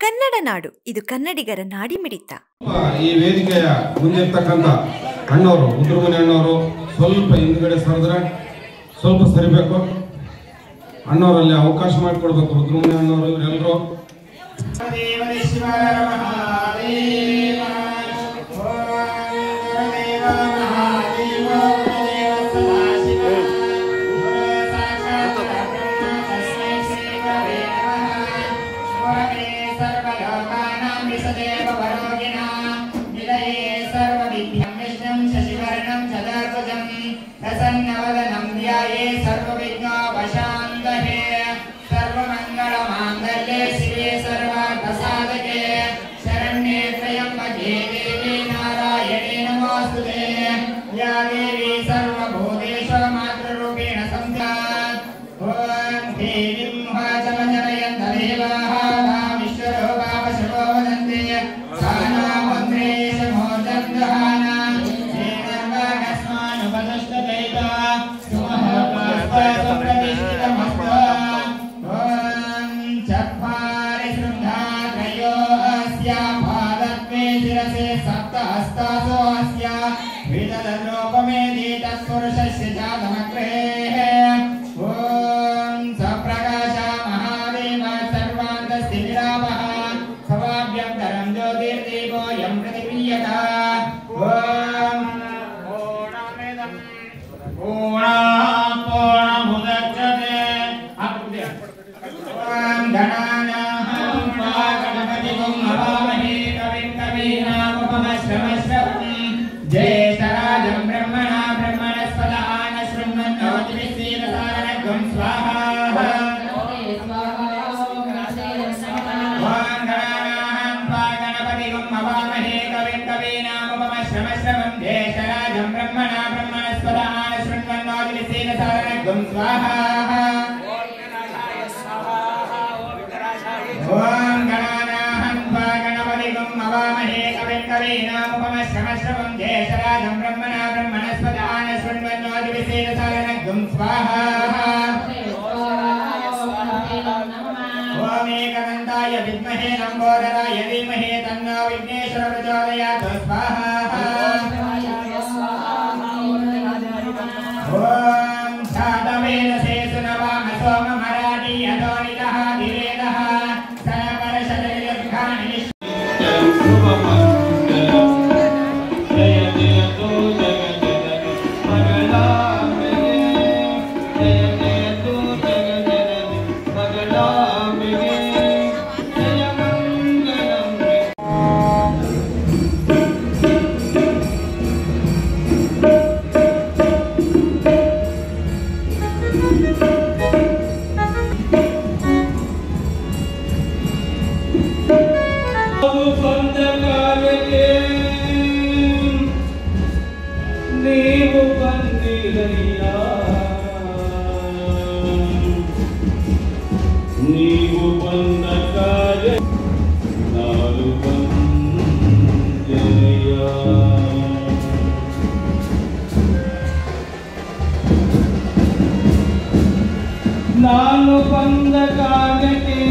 ಕನ್ನಡ ನಾಡು, ಇದು ಕನ್ನಡಿಗರ ನಾಡಿ ಮಿಡಿತ. ಈ ವೇದಿಕೆಯ ಮುಂದಿರ್ತಕ್ಕಂಥ ಅಣ್ಣವರು, ಉದ್ರಮನೆ ಅಣ್ಣವರು ಸ್ವಲ್ಪ ಹಿಂದ್ಗಡೆ ಸರಿದ್ರೆ ಸ್ವಲ್ಪ ಸರಿಬೇಕು. ಅಣ್ಣವರಲ್ಲಿ ಅವಕಾಶ ಮಾಡಿಕೊಡ್ಬೇಕು. ಉದ್ರಮನೆ ಅಣ್ಣವರು ಇವರೆಲ್ಲರೂ ಬಂದ ಕಾರ್ಯಕ್ಕೆ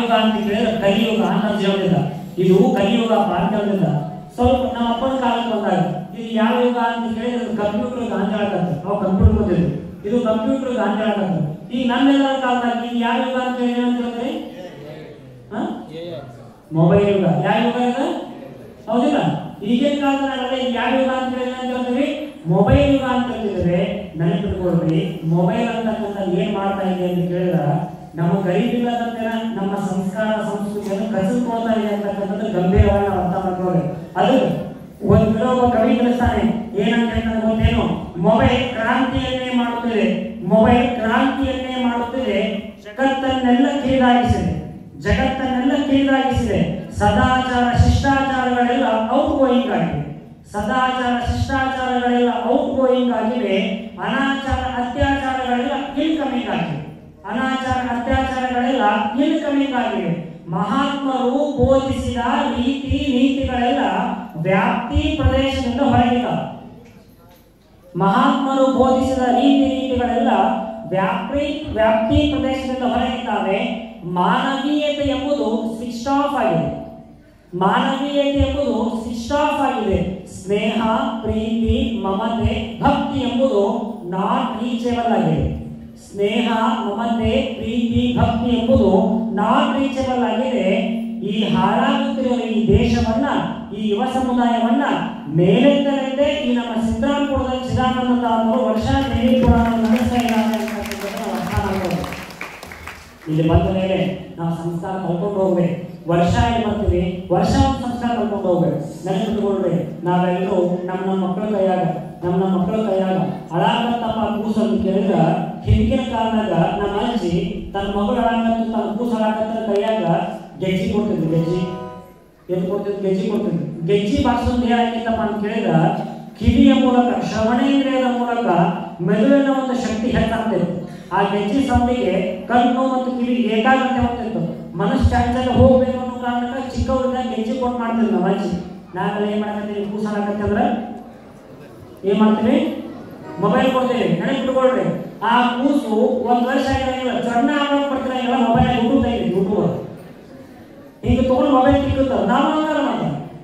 ಯುಗ ಅಂತ ಕೇಳಿದ್ರೆ ಕಲಿಯುಗ ಅಂತ ಹೇಳ್ತಿದ್ದ. ಇದು ಕಲಿಯುಗ ಅಂತ ಹೇಳ್ತಿದ್ದ. ಸ್ವಲ್ಪ ನಮ್ಮ ಅಪ್ಪನ ಕಾಲಕ್ಕೆ ಬಂದಾಗ ಇದು ಯಾವ ಯುಗ ಅಂತ ಕೇಳಿದ್ರೆ ಕಂಪ್ಯೂಟರ್ ಯುಗ ಅಂತ ಹೇಳ್ತಾರೆ. ನಾವು ಕಂಪ್ಯೂಟರ್ ಗೊತ್ತಿದ್ವಿ, ಇದು ಕಂಪ್ಯೂಟರ್ ಯುಗ ಅಂತ ಹೇಳ್ತಾರೆ. ಈಗ ನಮ್ಮೆಲ್ಲರ ಕಾಲದಾಗ ಇದು ಯಾವ ಯುಗ ಅಂತ ಹೇಳಿದ್ರೆ ಮೊಬೈಲ್ ಯುಗ. ಯಾವ ಯುಗ ಇದೆ ಹೌದಿಲ್ಲ? ಈಗಿನ ಕಾಲದಲ್ಲಿ ಯಾವ ಯುಗ ಅಂತ ಹೇಳ್ತೀವಿ? ಮೊಬೈಲ್ ಯುಗ ಅಂತ ಹೇಳ್ತಿದ್ರೆ ನೆನಪಿಟ್ಕೊಳ್ರಿ, ಮೊಬೈಲ್ ಅಂತಕ್ಕಂಥ ಏನ್ ಮಾಡ್ತಾ ಇದೆ ಅಂತ ಕೇಳಿದ್ರೆ ನಮ್ಮ ಗರೀಬಿಲ್ಲದಂತೆ ನಮ್ಮ ಸಂಸ್ಕಾರ ಸಂಸ್ಕೃತಿಯನ್ನು ಕಸಿದುಕೊಳ್ತಾ ಇದೆ ಅಂತಕ್ಕಂಥದ್ದು ಗಂಭೀರವಾಗಿ ಅರ್ಥ ಮಾಡ್ಕೊಳ್ಳಿ. ಅದು ಒಬ್ಬ ಕವಿ ತಿಳಿಸ್ತಾನೆ, ಏನಂತ ಹೇಳ್ತಾನೆ ಗೊತ್ತೇನು? ಮೊಬೈಲ್ ಕ್ರಾಂತಿಯನ್ನೇ ಮಾಡುತ್ತಿದೆ, ಮೊಬೈಲ್ ಕ್ರಾಂತಿಯನ್ನೇ ಮಾಡುತ್ತಿದೆ, ಜಗತ್ತನ್ನೆಲ್ಲ ಕಿರಿದಾಗಿಸಿದೆ, ಜಗತ್ತನ್ನೆಲ್ಲ ಕಿರಿದಾಗಿಸಿದೆ. ಸದಾಚಾರ ಶಿಷ್ಟಾಚಾರಗಳೆಲ್ಲ ಔಟ್ ಗೋಯಿಂಗ್ ಆಗಿವೆ, ಸದಾಚಾರ ಶಿಷ್ಟಾಚಾರಗಳೆಲ್ಲ ಔಟ್ ಗೋಯಿಂಗ್ ಆಗಿವೆ. ಅನಾಚಾರ ಅತ್ಯಾಚಾರಗಳೆಲ್ಲ ಇನ್ಕಮಿಂಗ್ ಆಗಿವೆ, ಅನಾಚಾರ ಅತ್ಯಾಚಾರಗಳೆಲ್ಲ ಇನ್ಕಮಿಂಗ್ ಆಗಿವೆ. ಮಹಾತ್ಮರು ಬೋಧಿಸಿದ ರೀತಿ ನೀತಿಗಳೆಲ್ಲ ವ್ಯಾಪ್ತಿ ಪ್ರದೇಶದಿಂದ ಹೊರಗಿದ್ದಾವೆ. ಮಹಾತ್ಮರು ಬೋಧಿಸಿದ ರೀತಿ ನೀತಿಗಳೆಲ್ಲ ವ್ಯಾಪ್ತಿ ಪ್ರದೇಶದಿಂದ ಹೊರಗಿದ್ದಾವೆ. ಮಾನವೀಯತೆ ಎಂಬುದು ಸ್ವಿಚ್ ಆಫ್ ಆಗಿದೆ, ಮಾನವೀಯತೆ ಎಂಬುದು ಸ್ವಿಚ್ ಆಫ್ ಆಗಿದೆ. ಸ್ನೇಹ, ಪ್ರೀತಿ, ಮಮತೆ, ಭಕ್ತಿ ಎಂಬುದು ನಾಟ್ ರೀಚೇಬಲ್ ಆಗಿದೆ. ಸ್ನೇಹ, ಮಮತೆ, ಪ್ರೀತಿ, ಭಕ್ತಿ ಎಂಬುದು ನಾಟ್ ರೀಚೇಬಲ್ ಆಗಿದೆ. ಈ ಹಾಳಾಗುತ್ತಿರುವ ಈ ದೇಶವನ್ನ, ಈ ಯುವ ಸಮುದಾಯವನ್ನ ಮೇಲೆತ್ತಲೆಂದೇ ಈ ನಮ್ಮ ಸಿದ್ದರಾಮಪುರದ ಚಿದಾನಂದ ಅವರು ವರ್ಷ ನಡೆಸ್ತಾ ಇದ್ದಾರೆ ಅಂತ ಅರ್ಥ ಮಾಡ್ಬೋದು. ಇಲ್ಲಿ ಬಂದ ಮೇಲೆ ನಾವು ಸಂಸ್ಕಾರ ಕಲ್ಕೊಂಡು ಹೋಗ್ಬೇಕು. ವರ್ಷ ಏನು ಮಾಡ್ತೀವಿ, ವರ್ಷ ಒಂದು ಸಂಸ್ಕಾರ ಕಲ್ಕೊಂಡು ಹೋಗ್ಬೇಕು. ನೆನಪಿಟ್ಕೊಳ್ರಿ, ನಾವೆಲ್ಲರೂ ನಮ್ಮ ಮಕ್ಕಳ ಕೈಯಾಗ ಅಳಾಕತ್ತಪ್ಪ ಕೂಸು ಅಂತ ಕೇಳಿದ್ರೆ ಹಿಂದಿನ ಕಾಲದಾಗ ನಮ್ಮ ಅಜ್ಜಿ ತನ್ನ ಮಗಳು ಅಳಾಕತ್ತು ತನ್ನ ಕೂಸು ಅಳಾಕತ್ತ ಕೈಯಾಗ ಗೆಜ್ಜಿ ಕೊಡ್ತಿದ್ವಿ. ಗೆಜ್ಜಿ ಎದ್ದು ಕೊಡ್ತಿದ್ವಿ, ಗೆಜ್ಜಿ ಕೊಡ್ತಿದ್ವಿ. ಗೆಜ್ಜಿ ಬಾರಿಸೋದು ಹೇಳಕ್ಕಿತ್ತಪ್ಪ ಅಂತ ಕೇಳಿದ್ರೆ ಕಿವಿಯ ಮೂಲಕ, ಶ್ರವಣೇಂದ್ರಿಯದ ಮೂಲಕ ಮೆದುಳಿನ ಒಂದು ಶಕ್ತಿ ಹೆಚ್ಚಾಗ್ತಿತ್ತು. ಆ ಗೆಜ್ಜಿ ಸೌಂಡಿಗೆ ಕಣ್ಣು ಮತ್ತು ಕಿವಿ ಏಕಾಗ್ರತೆ ಹೋಗ್ತಿತ್ತು. ಮನಸ್ಸು ಚಾನ್ಸಲ್ಲಿ ಹೋಗ್ಬೇಕು ಅನ್ನೋ ಕಾರಣಕ್ಕೆ ಚಿಕ್ಕವರಿಂದ ಗೆಜ್ಜಿ ಕೊಟ್ಟು ಮಾಡ್ತಿದ್ವಿ ನಮ್ಮ ಅಜ್ಜಿ. ನಾವೆಲ್ಲ ಏನ್ ಮಾಡ್ತೀವಿ, ಕೂಸು ಹಾಕತ್ತಂದ್ರೆ ಏನ್ ಮಾಡ್ತೀವಿ, ಮೊಬೈಲ್ ಕೊಡ್ತೀವಿ. ನೆನಪಿಟ್ಕೊಳ್ರಿ, ಆ ಕೂಸು ಒಂದ್ ವರ್ಷ ಆಗಿರಂಗಿಲ್ಲ, ಸಣ್ಣ ಆಗೋಕ್ ಬರ್ತಿರಂಗಿಲ್ಲ, ಮೊಬೈಲ್ ಯೂಟ್ಯೂಬ್ ಹಿಂಗೆ ತಗೊಂಡು ಮೊಬೈಲ್ ತಿಕ್ಕುತ್ತಾವ. ನಾವು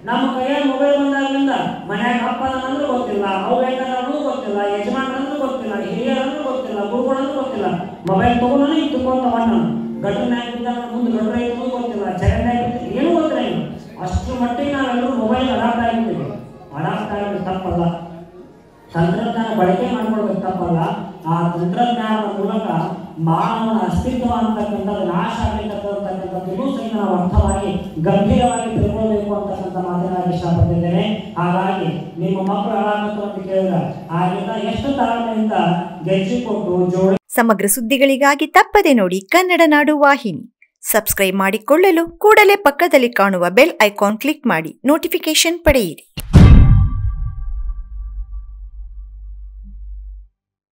ನಮ್ಮ ಕೈಯಾಗ ಮೊಬೈಲ್ ಬಂದಾಗಲಿಂದ ಮನ್ಯಾಗ ಅಪ್ಪನಂದ್ರೂ ಗೊತ್ತಿಲ್ಲ, ಅವು ಬೇಕಾದ್ರೂ ಗೊತ್ತಿಲ್ಲ, ಯಜಮಾನಂದ್ರೂ ಗೊತ್ತಿಲ್ಲ, ಹಿರಿಯರಂದ್ರೂ ಗೊತ್ತಿಲ್ಲ, ಗುರುಗಳಂದ್ರೂ ಗೊತ್ತಿಲ್ಲ. ಮೊಬೈಲ್ ತಗೊಂಡು ಇಟ್ಟುಕೊಂತ ನಾನು ಗಡ್ರನ್ಯಾಗ ಬಿದ್ದಾಗ ಮುಂದೆ ಗಡ್ರ ಇಟ್ಟು ಗೊತ್ತಿಲ್ಲ, ಜಗನ್ಯಾಗ ಏನೂ ಗೊತ್ತಿಲ್ಲ. ಅಷ್ಟು ಮಟ್ಟಿಗೆ ನಾವೆಲ್ಲರೂ ಮೊಬೈಲ್ ಅಡಾಪ್ಟ್ ಆಗಿರ್ತೀವಿ. ಅಡಾಪ್ಟ್ ಆಗೋದು ತಪ್ಪಲ್ಲ, ತಂತ್ರಜ್ಞಾನ ಬಳಕೆ ಮಾಡ್ಕೊಳ್ಬೇಕು ತಪ್ಪಲ್ಲ. ಆ ತಂತ್ರಜ್ಞಾನದ ಮೂಲಕ ಮಾನವನ ಅಸ್ತಿತ್ವ ಅಂತಕ್ಕಂಥದ್ದು ನಾಶ ಆಗಲಿಕ್ಕಂತಕ್ಕಂಥದ್ದು ಸಹಿತ ನಾವು ಅರ್ಥವಾಗಿ ಗಂಭೀರವಾಗಿ ತಿಳ್ಕೊಳ್ಬೇಕು ಅಂತಕ್ಕಂಥ ಮಾತನಾಡಿ ಇಷ್ಟಪಟ್ಟಿದ್ದೇನೆ. ಹಾಗಾಗಿ ನಿಮ್ಮ ಮಕ್ಕಳು ಹಾಳಾಗತ್ತು ಅಂತ ಕೇಳಿದ ಆಗಿಂದ ಎಷ್ಟು ತಾಳ್ಮೆಯಿಂದ ಗೆಜ್ಜಿ ಕೊಟ್ಟು ಜೋಡಿ. ಸಮಗ್ರ ಸುದ್ದಿಗಳಿಗಾಗಿ ತಪ್ಪದೆ ನೋಡಿ ಕನ್ನಡ ನಾಡು ವಾಹಿನಿ. ಸಬ್ಸ್ಕ್ರೈಬ್ ಮಾಡಿಕೊಳ್ಳಲು ಕೂಡಲೇ ಪಕ್ಕದಲ್ಲಿ ಕಾಣುವ ಬೆಲ್ ಐಕಾನ್ ಕ್ಲಿಕ್ ಮಾಡಿ ನೋಟಿಫಿಕೇಶನ್ ಪಡೆಯಿರಿ.